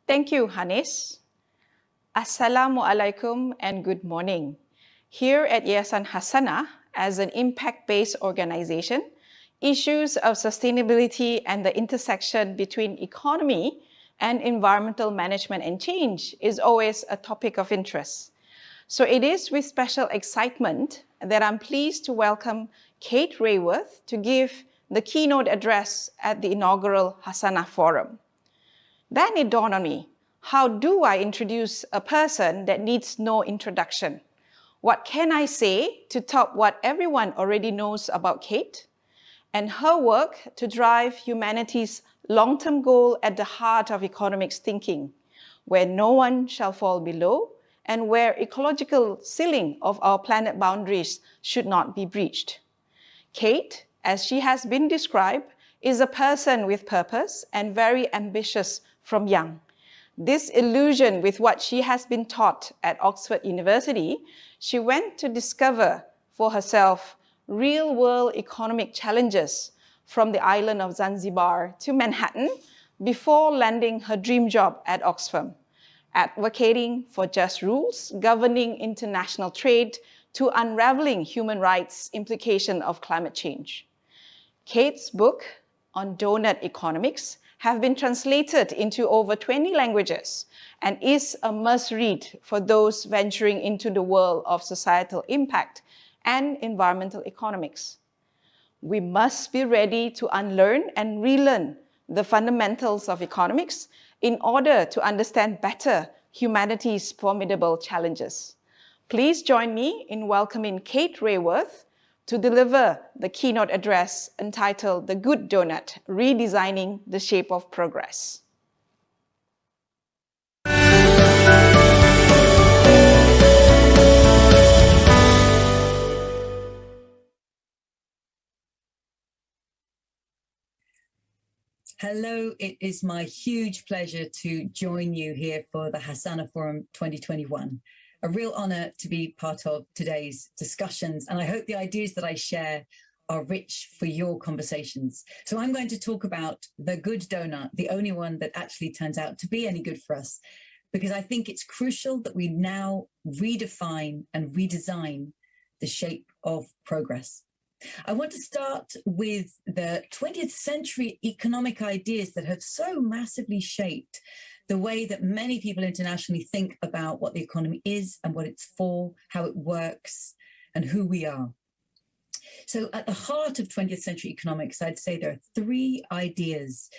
Thank you, Hanis. Assalamu alaikum and good morning. Here at Yayasan Hasanah, as an impact-based organization, issues of sustainability and the intersection between economy and environmental management and change is always a topic of interest. So it is with special excitement that I'm pleased to welcome Kate Raworth to give the keynote address at the inaugural Hasanah Forum. Then it dawned on me, how do I introduce a person that needs no introduction? What can I say to top what everyone already knows about Kate? And her work to drive humanity's long-term goal at the heart of economics thinking, where no one shall fall below and where ecological ceiling of our planet boundaries should not be breached. Kate, as she has been described, is a person with purpose and very ambitious from young. Disillusioned with what she has been taught at Oxford University, she went to discover for herself real-world economic challenges from the island of Zanzibar to Manhattan before landing her dream job at Oxfam, advocating for just rules governing international trade to unraveling human rights implications of climate change. Kate's book on Doughnut economics have been translated into over 20 languages and is a must-read for those venturing into the world of societal impact and environmental economics. We must be ready to unlearn and relearn the fundamentals of economics in order to understand better humanity's formidable challenges. Please join me in welcoming Kate Raworth to deliver the keynote address entitled The Good Doughnut, Redesigning the Shape of Progress. Hello, it is my huge pleasure to join you here for the Hasanah Forum 2021. A real honor to be part of today's discussions, and I hope the ideas that I share are rich for your conversations. So I'm going to talk about the good doughnut, the only one that actually turns out to be any good for us, because I think it's crucial that we now redefine and redesign the shape of progress. I want to start with the 20th century economic ideas that have so massively shaped the way that many people internationally think about what the economy is and what it's for, how it works, and who we are. So at the heart of 20th century economics, I'd say there are three ideas,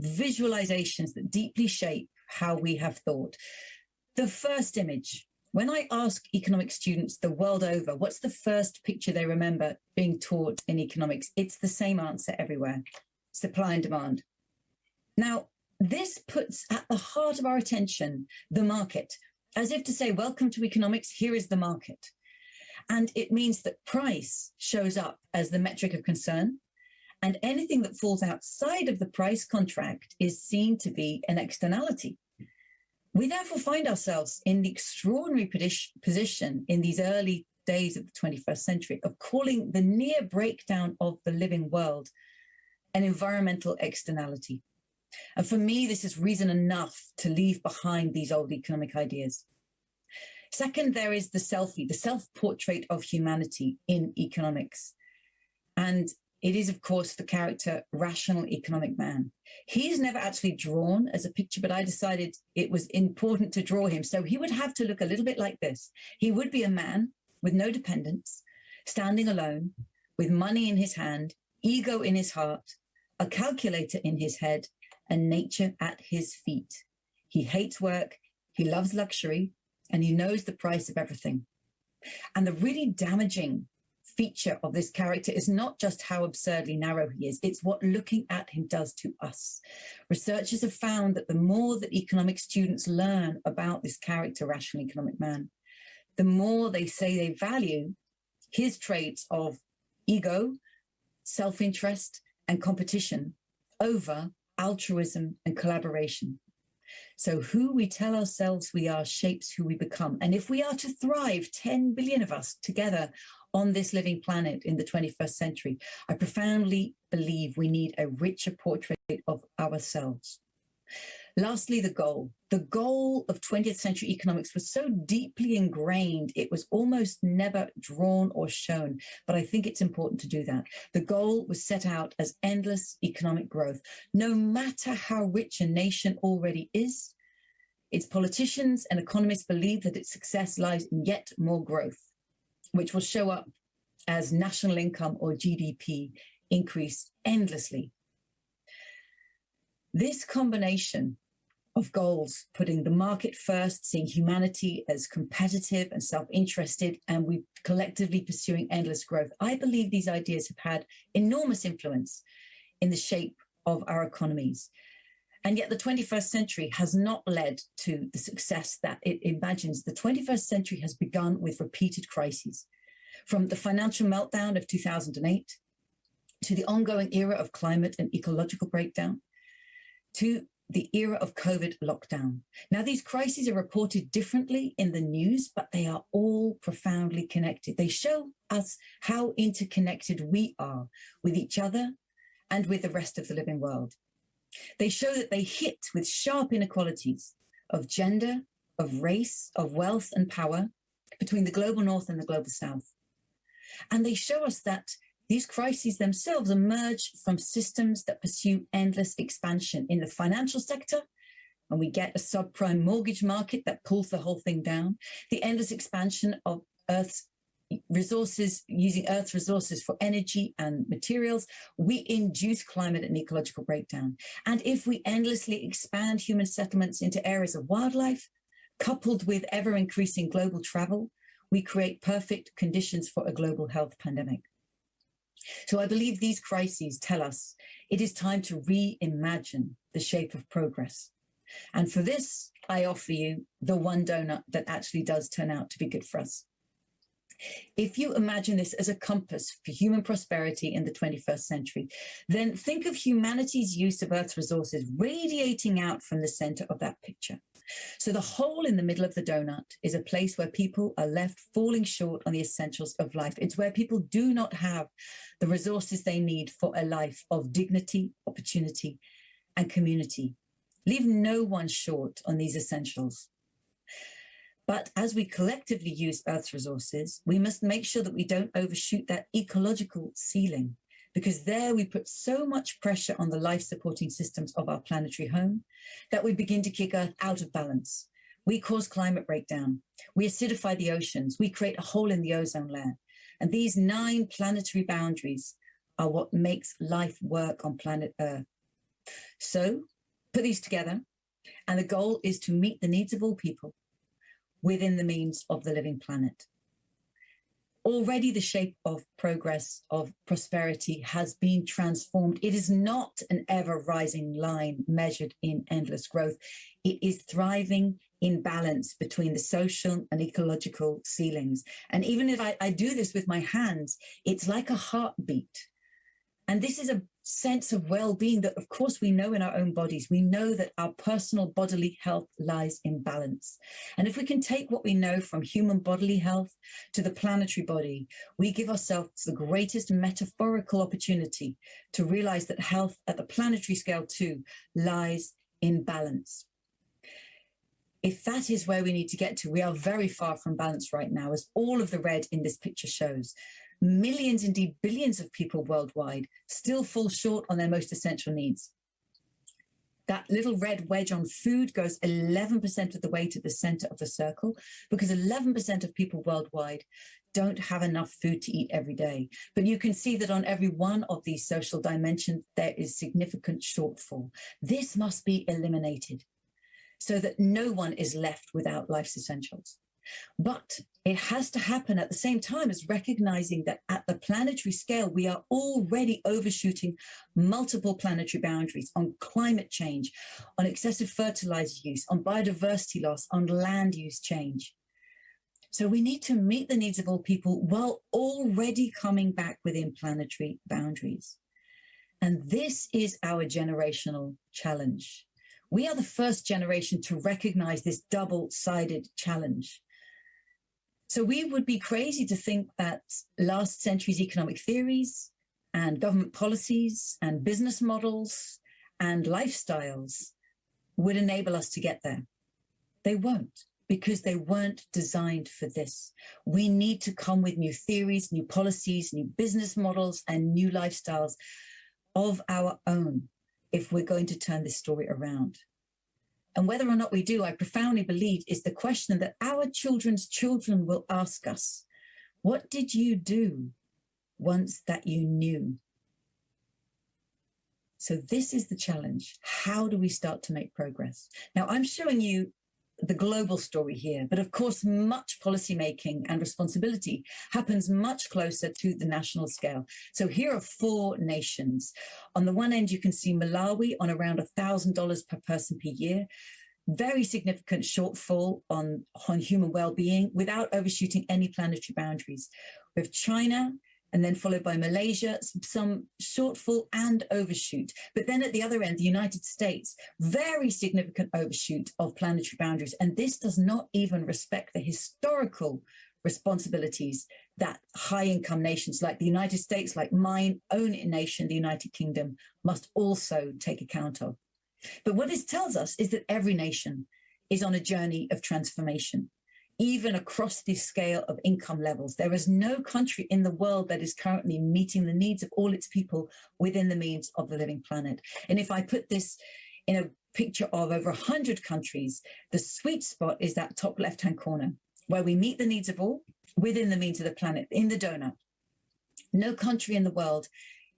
visualizations that deeply shape how we have thought. The first image. When I ask economic students the world over, what's the first picture they remember being taught in economics? It's the same answer everywhere: supply and demand. Now, this puts at the heart of our attention the market, as if to say, welcome to economics, here is the market. And it means that price shows up as the metric of concern, and anything that falls outside of the price contract is seen to be an externality. We therefore find ourselves in the extraordinary position in these early days of the 21st century of calling the near breakdown of the living world an environmental externality. And for me, this is reason enough to leave behind these old economic ideas. Second, there is the selfie, the self-portrait of humanity in economics. And it is, of course, the character rational economic man. He's never actually drawn as a picture, but I decided it was important to draw him. So he would have to look a little bit like this. He would be a man with no dependents, standing alone, with money in his hand, ego in his heart, a calculator in his head, and nature at his feet. He hates work, he loves luxury, and he knows the price of everything. And the really damaging feature of this character is not just how absurdly narrow he is, it's what looking at him does to us. Researchers have found that the more that economic students learn about this character, rational economic man, the more they say they value his traits of ego, self-interest, and competition over altruism and collaboration. So who we tell ourselves we are shapes who we become. And if we are to thrive, 10 billion of us together on this living planet in the 21st century, I profoundly believe we need a richer portrait of ourselves. Lastly, the goal. The goal of 20th century economics was so deeply ingrained, it was almost never drawn or shown. But I think it's important to do that. The goal was set out as endless economic growth. No matter how rich a nation already is, its politicians and economists believe that its success lies in yet more growth, which will show up as national income or GDP increase endlessly. This combination of goals, putting the market first, seeing humanity as competitive and self-interested, and we collectively pursuing endless growth, I believe these ideas have had enormous influence in the shape of our economies. And yet the 21st century has not led to the success that it imagines. The 21st century has begun with repeated crises, from the financial meltdown of 2008 to the ongoing era of climate and ecological breakdown to the era of COVID lockdown. Now, these crises are reported differently in the news, but they are all profoundly connected. They show us how interconnected we are with each other and with the rest of the living world. They show that they hit with sharp inequalities of gender, of race, of wealth and power between the global north and the global south. And they show us that these crises themselves emerge from systems that pursue endless expansion in the financial sector, and we get a subprime mortgage market that pulls the whole thing down, the endless expansion of Earth's resources, using Earth's resources for energy and materials, we induce climate and ecological breakdown. And if we endlessly expand human settlements into areas of wildlife, coupled with ever-increasing global travel, we create perfect conditions for a global health pandemic. So I believe these crises tell us it is time to reimagine the shape of progress. And for this, I offer you the one donut that actually does turn out to be good for us. If you imagine this as a compass for human prosperity in the 21st century, then think of humanity's use of Earth's resources radiating out from the center of that picture. So the hole in the middle of the donut is a place where people are left falling short on the essentials of life. It's where people do not have the resources they need for a life of dignity, opportunity, and community. Leave no one short on these essentials. But as we collectively use Earth's resources, we must make sure that we don't overshoot that ecological ceiling, because there we put so much pressure on the life-supporting systems of our planetary home that we begin to kick Earth out of balance. We cause climate breakdown. We acidify the oceans. We create a hole in the ozone layer. And these 9 planetary boundaries are what makes life work on planet Earth. So put these together, and the goal is to meet the needs of all people within the means of the living planet. Already the shape of progress, of prosperity has been transformed. It is not an ever-rising line measured in endless growth. It is thriving in balance between the social and ecological ceilings. And even if I do this with my hands, it's like a heartbeat. And this is a sense of well-being that, of course, we know in our own bodies. We know that our personal bodily health lies in balance. And if we can take what we know from human bodily health to the planetary body, we give ourselves the greatest metaphorical opportunity to realize that health at the planetary scale too lies in balance. If that is where we need to get to, we are very far from balance right now, as all of the red in this picture shows. Millions, indeed billions of people worldwide still fall short on their most essential needs. That little red wedge on food goes 11% of the way to the center of the circle, because 11% of people worldwide don't have enough food to eat every day. But you can see that on every one of these social dimensions, there is significant shortfall. This must be eliminated so that no one is left without life's essentials. But it has to happen at the same time as recognizing that at the planetary scale, we are already overshooting multiple planetary boundaries on climate change, on excessive fertilizer use, on biodiversity loss, on land use change. So we need to meet the needs of all people while already coming back within planetary boundaries. And this is our generational challenge. We are the first generation to recognize this double-sided challenge. So we would be crazy to think that last century's economic theories and government policies and business models and lifestyles would enable us to get there. They won't, because they weren't designed for this. We need to come with new theories, new policies, new business models, and new lifestyles of our own if we're going to turn this story around. And whether or not we do, I profoundly believe is the question that our children's children will ask us. What did you do once that you knew? So this is the challenge. How do we start to make progress? Now, I'm showing you the global story here, but of course, much policymaking and responsibility happens much closer to the national scale. So here are 4 nations. On the one end, you can see Malawi on around $1,000 per person per year. Very significant shortfall on human well-being without overshooting any planetary boundaries. We have China, and then followed by Malaysia, some shortfall and overshoot. But then at the other end, the United States, very significant overshoot of planetary boundaries. And this does not even respect the historical responsibilities that high-income nations like the United States, like mine own nation, the United Kingdom, must also take account of. But what this tells us is that every nation is on a journey of transformation, even across the scale of income levels. There is no country in the world that is currently meeting the needs of all its people within the means of the living planet. And if I put this in a picture of over 100 countries, the sweet spot is that top left-hand corner, where we meet the needs of all within the means of the planet, in the donut. No country in the world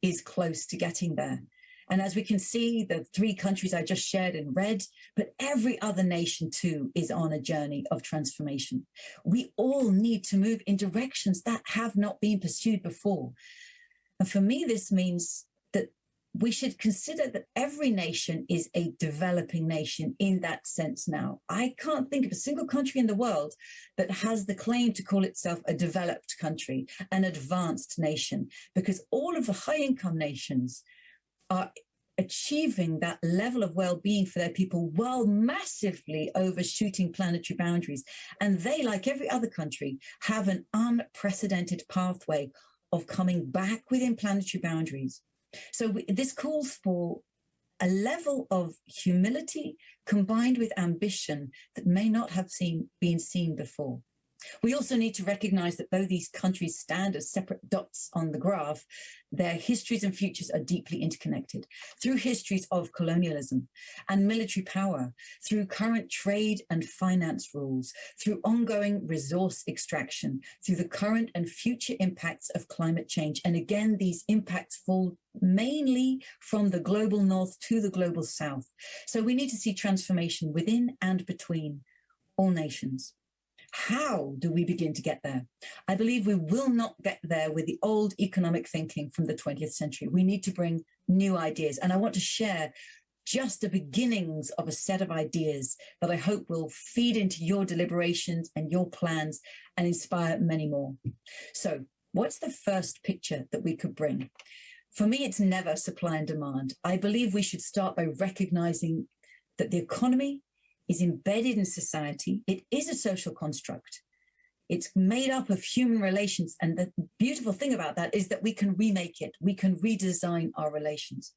is close to getting there. And as we can see, the 3 countries I just shared in red, but every other nation too is on a journey of transformation. We all need to move in directions that have not been pursued before. And for me, this means that we should consider that every nation is a developing nation in that sense now. I can't think of a single country in the world that has the claim to call itself a developed country, an advanced nation, because all of the high-income nations are achieving that level of well-being for their people while massively overshooting planetary boundaries. And they, like every other country, have an unprecedented pathway of coming back within planetary boundaries. So this calls for a level of humility combined with ambition that may not have been seen before. We also need to recognize that though these countries stand as separate dots on the graph, their histories and futures are deeply interconnected through histories of colonialism and military power, through current trade and finance rules, through ongoing resource extraction, through the current and future impacts of climate change. And again, these impacts fall mainly from the global north to the global south. So we need to see transformation within and between all nations. How do we begin to get there? I believe we will not get there with the old economic thinking from the 20th century. We need to bring new ideas. And I want to share just the beginnings of a set of ideas that I hope will feed into your deliberations and your plans and inspire many more. So what's the first picture that we could bring? For me, it's never supply and demand. I believe we should start by recognizing that the economy is embedded in society. It is a social construct. It's made up of human relations. And the beautiful thing about that is that we can remake it. We can redesign our relations.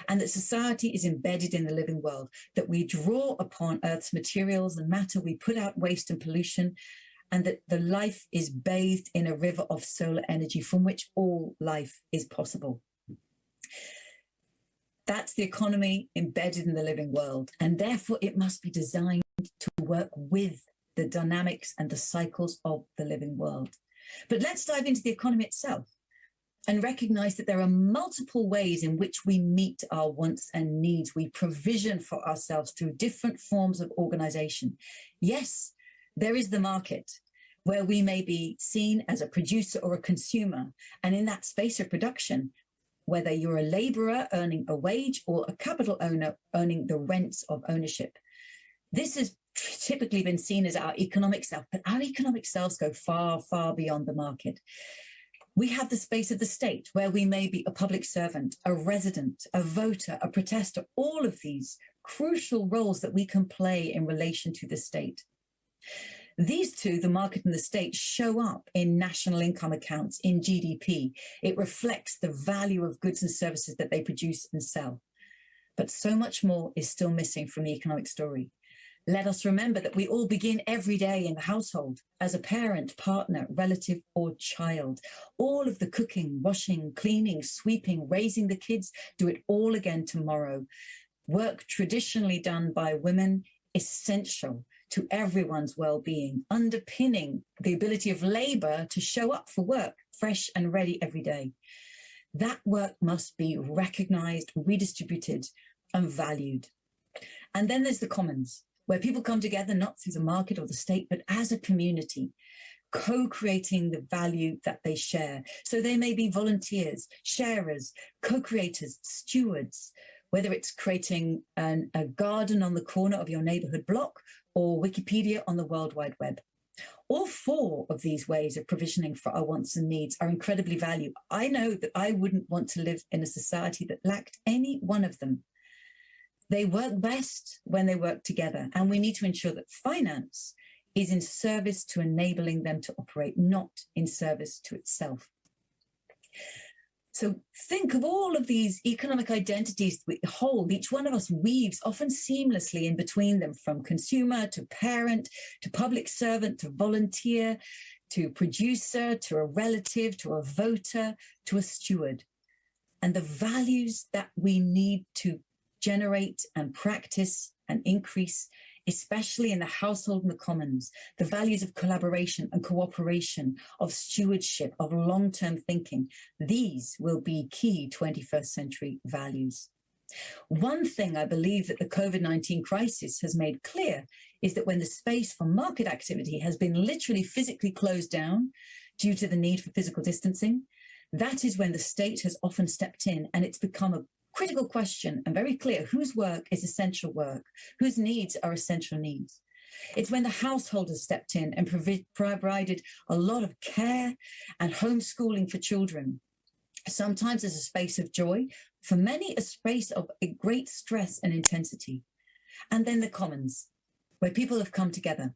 And that society is embedded in the living world, that we draw upon Earth's materials and matter, we put out waste and pollution, and that the life is bathed in a river of solar energy from which all life is possible. That's the economy embedded in the living world. And therefore, it must be designed to work with the dynamics and the cycles of the living world. But let's dive into the economy itself and recognize that there are multiple ways in which we meet our wants and needs. We provision for ourselves through different forms of organization. Yes, there is the market, where we may be seen as a producer or a consumer. And in that space of production, whether you're a laborer earning a wage or a capital owner earning the rents of ownership. This has typically been seen as our economic self, but our economic selves go far, far beyond the market. We have the space of the state, where we may be a public servant, a resident, a voter, a protester, all of these crucial roles that we can play in relation to the state. These two, the market and the state, show up in national income accounts, in GDP. It reflects the value of goods and services that they produce and sell. But so much more is still missing from the economic story. Let us remember that we all begin every day in the household as a parent, partner, relative, or child. All of the cooking, washing, cleaning, sweeping, raising the kids, do it all again tomorrow. Work traditionally done by women, essential to everyone's well-being, underpinning the ability of labor to show up for work, fresh and ready every day. That work must be recognized, redistributed, and valued. And then there's the commons, where people come together not through the market or the state, but as a community, co-creating the value that they share. So they may be volunteers, sharers, co-creators, stewards, whether it's creating a garden on the corner of your neighborhood block or Wikipedia on the World Wide Web. All four of these ways of provisioning for our wants and needs are incredibly valuable. I know that I wouldn't want to live in a society that lacked any one of them. They work best when they work together, and we need to ensure that finance is in service to enabling them to operate, not in service to itself. So think of all of these economic identities we hold. Each one of us weaves often seamlessly in between them, from consumer to parent, to public servant, to volunteer, to producer, to a relative, to a voter, to a steward. And the values that we need to generate and practice and increase, especially in the household and the commons, the values of collaboration and cooperation, of stewardship, of long-term thinking, these will be key 21st century values. One thing I believe that the COVID-19 crisis has made clear is that when the space for market activity has been literally physically closed down due to the need for physical distancing, that is when the state has often stepped in, and it's become a critical question and very clear whose work is essential work, whose needs are essential needs. It's when the household has stepped in and provided a lot of care and homeschooling for children, sometimes as a space of joy, for many a space of a great stress and intensity. And then the commons, where people have come together,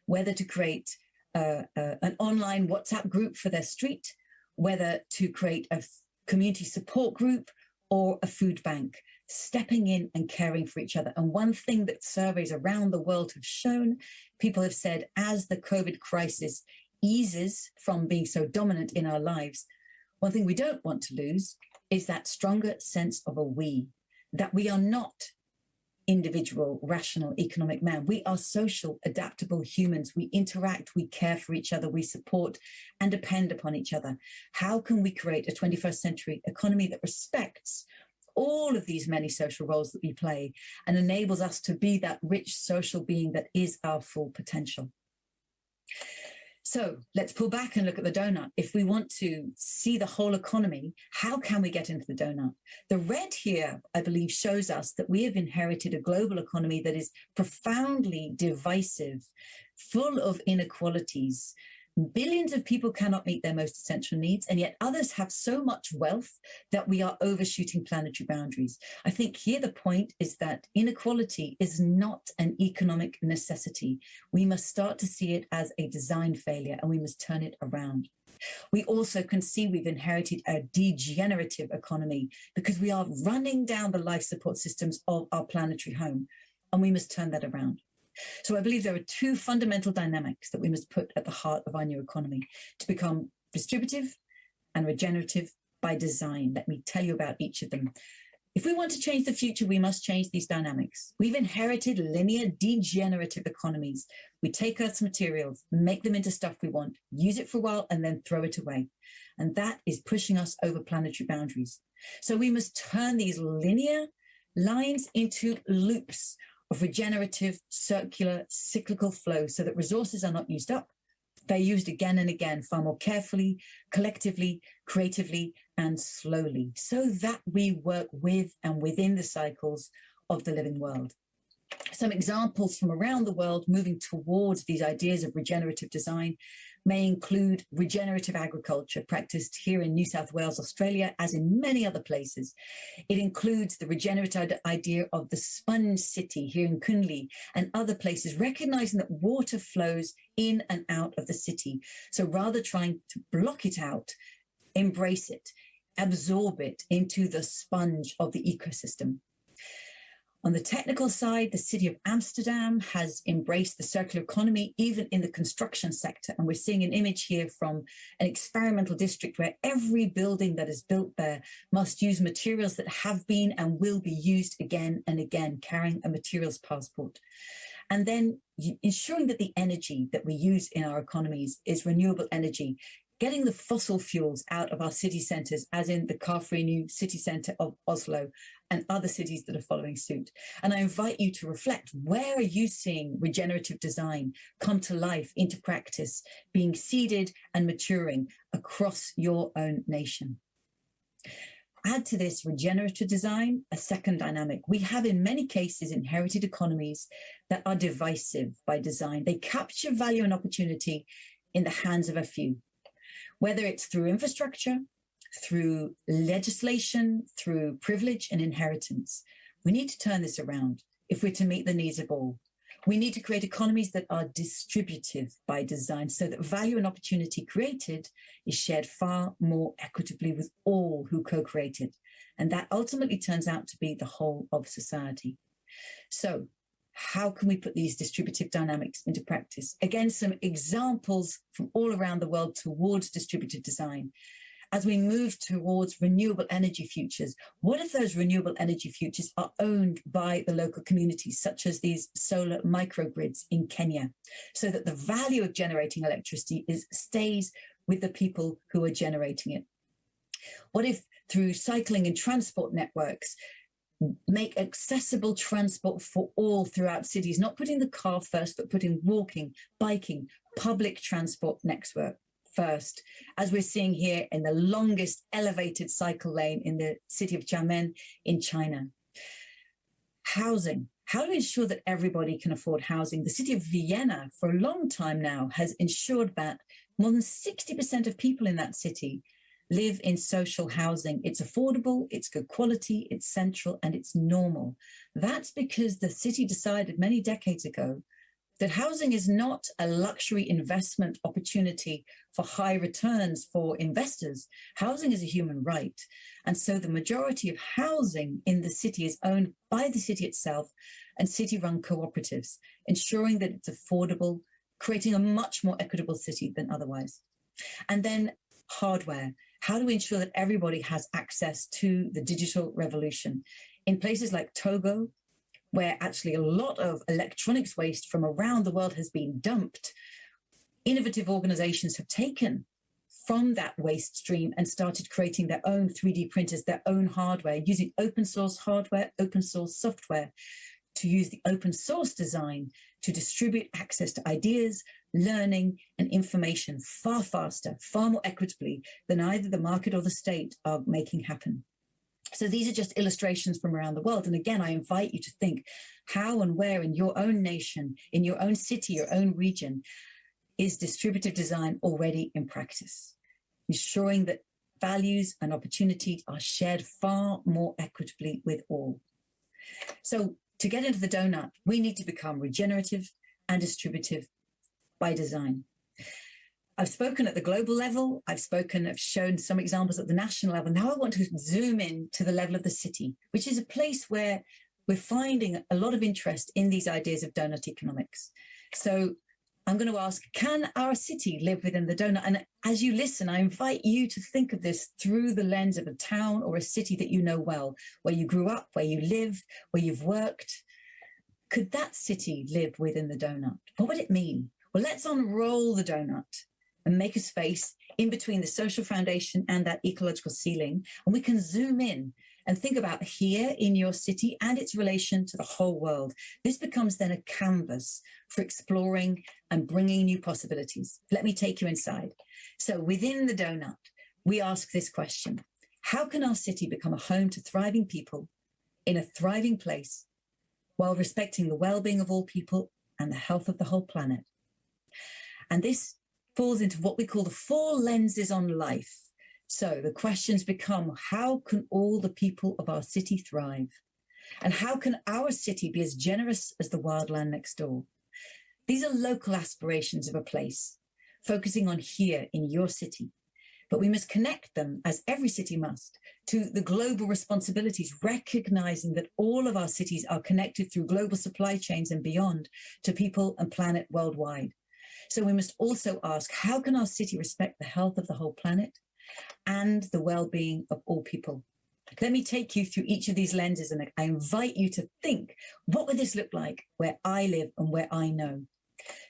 whether to create an online WhatsApp group for their street, whether to create a community support group, or a food bank, stepping in and caring for each other. And one thing that surveys around the world have shown, people have said, as the COVID crisis eases from being so dominant in our lives, one thing we don't want to lose is that stronger sense of a we, that we are not individual, rational, economic man. We are social, adaptable humans. We interact, we care for each other, we support and depend upon each other. How can we create a 21st century economy that respects all of these many social roles that we play and enables us to be that rich social being that is our full potential? So let's pull back and look at the donut. If we want to see the whole economy, how can we get into the donut? The red here, I believe, shows us that we have inherited a global economy that is profoundly divisive, full of inequalities. Billions of people cannot meet their most essential needs, and yet others have so much wealth that we are overshooting planetary boundaries. I think here the point is that inequality is not an economic necessity. We must start to see it as a design failure, and we must turn it around. We also can see we've inherited a degenerative economy because we are running down the life support systems of our planetary home, and we must turn that around. So I believe there are two fundamental dynamics that we must put at the heart of our new economy to become distributive and regenerative by design. Let me tell you about each of them. If we want to change the future, we must change these dynamics. We've inherited linear, degenerative economies. We take Earth's materials, make them into stuff we want, use it for a while, and then throw it away. And that is pushing us over planetary boundaries. So we must turn these linear lines into loops of regenerative, circular, cyclical flow so that resources are not used up. They're used again and again, far more carefully, collectively, creatively, and slowly, so that we work with and within the cycles of the living world. Some examples from around the world moving towards these ideas of regenerative design may include regenerative agriculture practiced here in New South Wales, Australia, as in many other places. It includes the regenerative idea of the sponge city here in Kunli and other places, recognizing that water flows in and out of the city. So rather trying to block it out, embrace it, absorb it into the sponge of the ecosystem. On the technical side, the city of Amsterdam has embraced the circular economy, even in the construction sector. And we're seeing an image here from an experimental district where every building that is built there must use materials that have been and will be used again and again, carrying a materials passport. And then ensuring that the energy that we use in our economies is renewable energy, getting the fossil fuels out of our city centres, as in the car-free new city centre of Oslo and other cities that are following suit. And I invite you to reflect, where are you seeing regenerative design come to life, into practice, being seeded and maturing across your own nation? Add to this regenerative design a second dynamic. We have in many cases inherited economies that are divisive by design. They capture value and opportunity in the hands of a few. Whether it's through infrastructure, through legislation, through privilege and inheritance, we need to turn this around if we're to meet the needs of all. We need to create economies that are distributive by design, so that value and opportunity created is shared far more equitably with all who co-created. And that ultimately turns out to be the whole of society. So how can we put these distributive dynamics into practice? Again, some examples from all around the world towards distributive design. As we move towards renewable energy futures, what if those renewable energy futures are owned by the local communities, such as these solar microgrids in Kenya, so that the value of generating electricity stays with the people who are generating it? What if through cycling and transport networks, make accessible transport for all throughout cities, not putting the car first, but putting walking, biking, public transport network first, as we're seeing here in the longest elevated cycle lane in the city of Xiamen in China. Housing. How to ensure that everybody can afford housing? The city of Vienna, for a long time now, has ensured that more than 60% of people in that city live in social housing. It's affordable, it's good quality, it's central, and it's normal. That's because the city decided many decades ago that housing is not a luxury investment opportunity for high returns for investors. Housing is a human right. And so the majority of housing in the city is owned by the city itself and city-run cooperatives, ensuring that it's affordable, creating a much more equitable city than otherwise. And then hardware. How do we ensure that everybody has access to the digital revolution? In places like Togo, where actually a lot of electronics waste from around the world has been dumped, innovative organizations have taken from that waste stream and started creating their own 3D printers, their own hardware, using open source hardware, open source software, to use the open source design to distribute access to ideas, learning, and information far faster, far more equitably than either the market or the state are making happen. So these are just illustrations from around the world. And again, I invite you to think how and where in your own nation, in your own city, your own region, is distributive design already in practice, ensuring that values and opportunities are shared far more equitably with all. So to get into the donut, we need to become regenerative and distributive by design. I've spoken at the global level. I've shown some examples at the national level. Now I want to zoom in to the level of the city, which is a place where we're finding a lot of interest in these ideas of donut economics. So I'm going to ask, can our city live within the donut? And as you listen, I invite you to think of this through the lens of a town or a city that you know well, where you grew up, where you live, where you've worked. Could that city live within the donut? What would it mean? Well, let's unroll the donut and make a space in between the social foundation and that ecological ceiling. And we can zoom in and think about here in your city and its relation to the whole world. This becomes then a canvas for exploring and bringing new possibilities. Let me take you inside. So within the donut, we ask this question: how can our city become a home to thriving people in a thriving place while respecting the well-being of all people and the health of the whole planet? And this falls into what we call the 4 lenses on life. So the questions become, how can all the people of our city thrive? And how can our city be as generous as the wildland next door? These are local aspirations of a place, focusing on here in your city. but we must connect them, as every city must, to the global responsibilities, recognizing that all of our cities are connected through global supply chains and beyond to people and planet worldwide. So we must also ask, how can our city respect the health of the whole planet and the well-being of all people? Let me take you through each of these lenses, and I invite you to think, what would this look like where I live and where I know?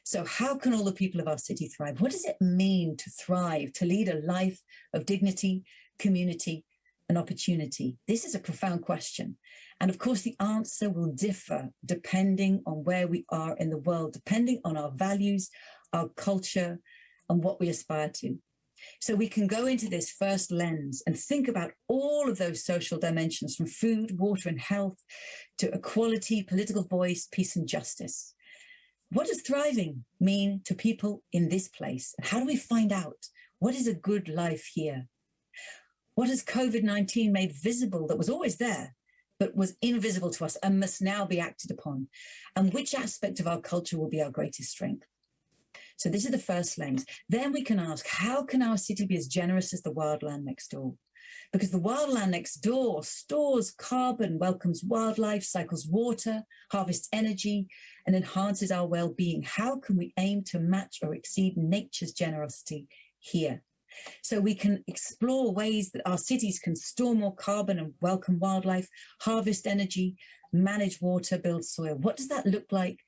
So how can all the people of our city thrive? What does it mean to thrive, to lead a life of dignity, community, and opportunity? This is a profound question. And of course, the answer will differ depending on where we are in the world, depending on our values, our culture, and what we aspire to. So we can go into this first lens and think about all of those social dimensions, from food, water, and health to equality, political voice, peace, and justice. What does thriving mean to people in this place? And how do we find out what is a good life here? What has COVID-19 made visible that was always there, but was invisible to us and must now be acted upon? And which aspect of our culture will be our greatest strength? So this is the first lens. Then we can ask, how can our city be as generous as the wildland next door? Because the wildland next door stores carbon, welcomes wildlife, cycles water, harvests energy, and enhances our well-being. How can we aim to match or exceed nature's generosity here? So we can explore ways that our cities can store more carbon and welcome wildlife, harvest energy, manage water, build soil. What does that look like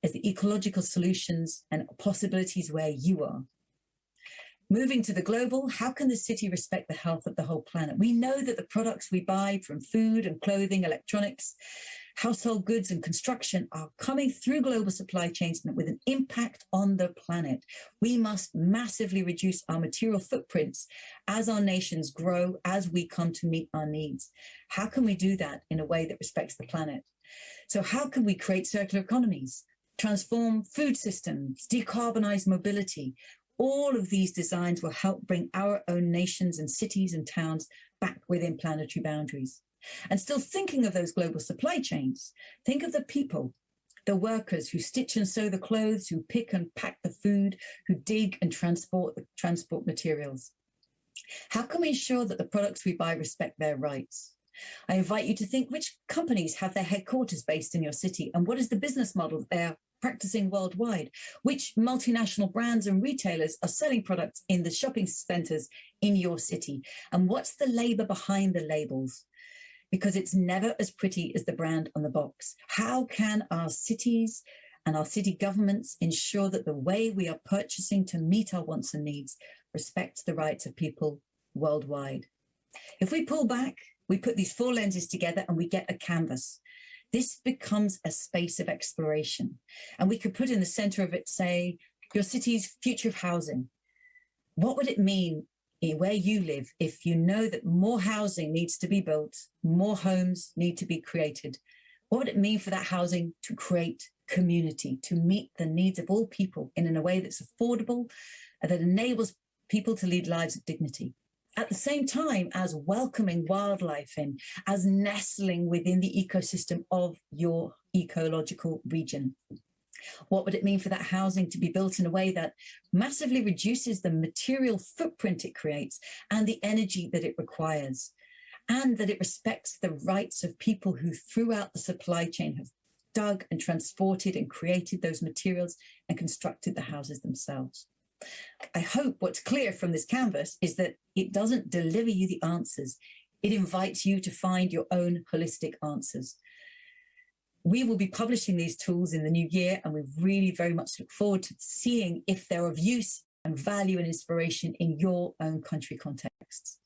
as the ecological solutions and possibilities where you are? Moving to the global, how can the city respect the health of the whole planet? We know that the products we buy, from food and clothing, electronics, household goods and construction, are coming through global supply chains with an impact on the planet. We must massively reduce our material footprints as our nations grow, as we come to meet our needs. How can we do that in a way that respects the planet? So how can we create circular economies, transform food systems, decarbonize mobility? All of these designs will help bring our own nations and cities and towns back within planetary boundaries. And still thinking of those global supply chains, think of the people, the workers who stitch and sew the clothes, who pick and pack the food, who dig and transport materials. How can we ensure that the products we buy respect their rights? I invite you to think, which companies have their headquarters based in your city, and what is the business model they're practicing worldwide? Which multinational brands and retailers are selling products in the shopping centers in your city? And what's the labor behind the labels? Because it's never as pretty as the brand on the box. How can our cities and our city governments ensure that the way we are purchasing to meet our wants and needs respects the rights of people worldwide? If we pull back, we put these four lenses together and we get a canvas. This becomes a space of exploration. And we could put in the center of it, say, your city's future of housing. What would it mean where you live if you know that more housing needs to be built, more homes need to be created? What would it mean for that housing to create community, to meet the needs of all people in a way that's affordable, that enables people to lead lives of dignity? At the same time as welcoming wildlife in, as nestling within the ecosystem of your ecological region. What would it mean for that housing to be built in a way that massively reduces the material footprint it creates and the energy that it requires, and that it respects the rights of people who throughout the supply chain have dug and transported and created those materials and constructed the houses themselves? I hope what's clear from this canvas is that it doesn't deliver you the answers. It invites you to find your own holistic answers. We will be publishing these tools in the new year, and we really very much look forward to seeing if they're of use and value and inspiration in your own country contexts.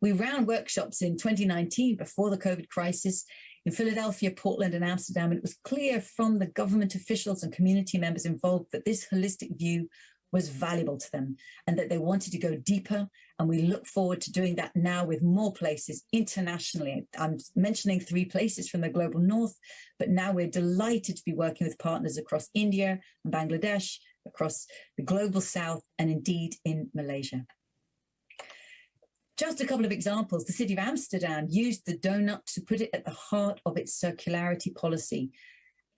We ran workshops in 2019 before the COVID crisis in Philadelphia, Portland, and Amsterdam, and it was clear from the government officials and community members involved that this holistic view was valuable to them and that they wanted to go deeper. And we look forward to doing that now with more places internationally. I'm mentioning 3 places from the global north, but now we're delighted to be working with partners across India and Bangladesh, across the global south, and indeed in Malaysia. Just a couple of examples. The city of Amsterdam used the Doughnut to put it at the heart of its circularity policy,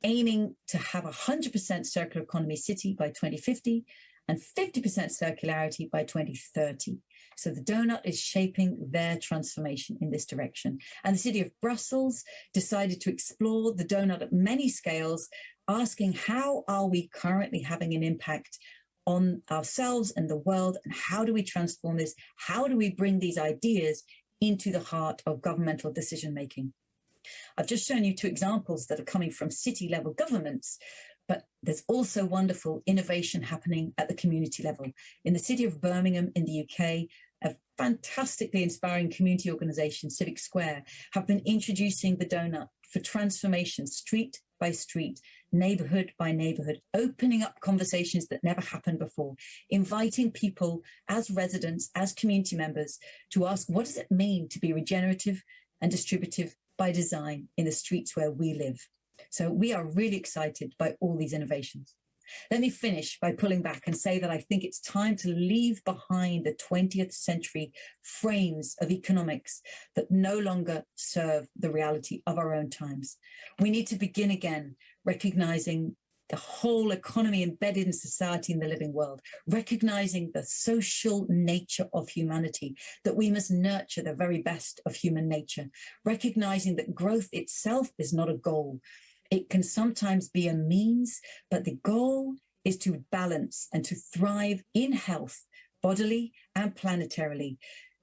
aiming to have a 100% circular economy city by 2050 and 50% circularity by 2030. So the Doughnut is shaping their transformation in this direction. And the city of Brussels decided to explore the Doughnut at many scales, asking how are we currently having an impact on ourselves and the world, and how do we transform this? How do we bring these ideas into the heart of governmental decision making? I've just shown you two examples that are coming from city level governments, but there's also wonderful innovation happening at the community level. In the city of Birmingham in the UK, a fantastically inspiring community organisation, Civic Square, have been introducing the Doughnut for transformation, street by street, neighbourhood by neighbourhood, opening up conversations that never happened before, inviting people as residents, as community members, to ask, what does it mean to be regenerative and distributive by design in the streets where we live? So we are really excited by all these innovations. Let me finish by pulling back and say that I think it's time to leave behind the 20th century frames of economics that no longer serve the reality of our own times. We need to begin again, recognizing the whole economy embedded in society in the living world, recognizing the social nature of humanity, that we must nurture the very best of human nature, recognizing that growth itself is not a goal. It can sometimes be a means, but the goal is to balance and to thrive in health, bodily and planetarily,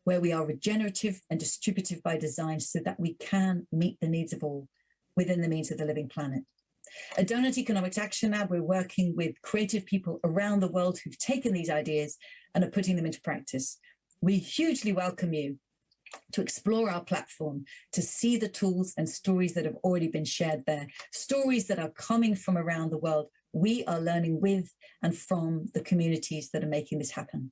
where we are regenerative and distributive by design so that we can meet the needs of all within the means of the living planet. At Doughnut Economics Action Lab, we're working with creative people around the world who've taken these ideas and are putting them into practice. We hugely welcome you to explore our platform, to see the tools and stories that have already been shared there, stories that are coming from around the world. We are learning with and from the communities that are making this happen.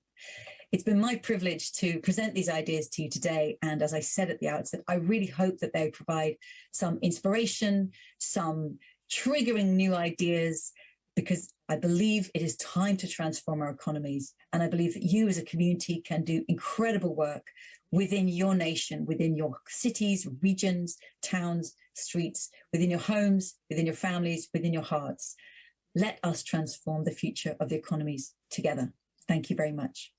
It's been my privilege to present these ideas to you today. And as I said at the outset, I really hope that they provide some inspiration, some triggering new ideas, because I believe it is time to transform our economies. And I believe that you as a community can do incredible work within your nation, within your cities, regions, towns, streets, within your homes, within your families, within your hearts. Let us transform the future of the economies together. Thank you very much.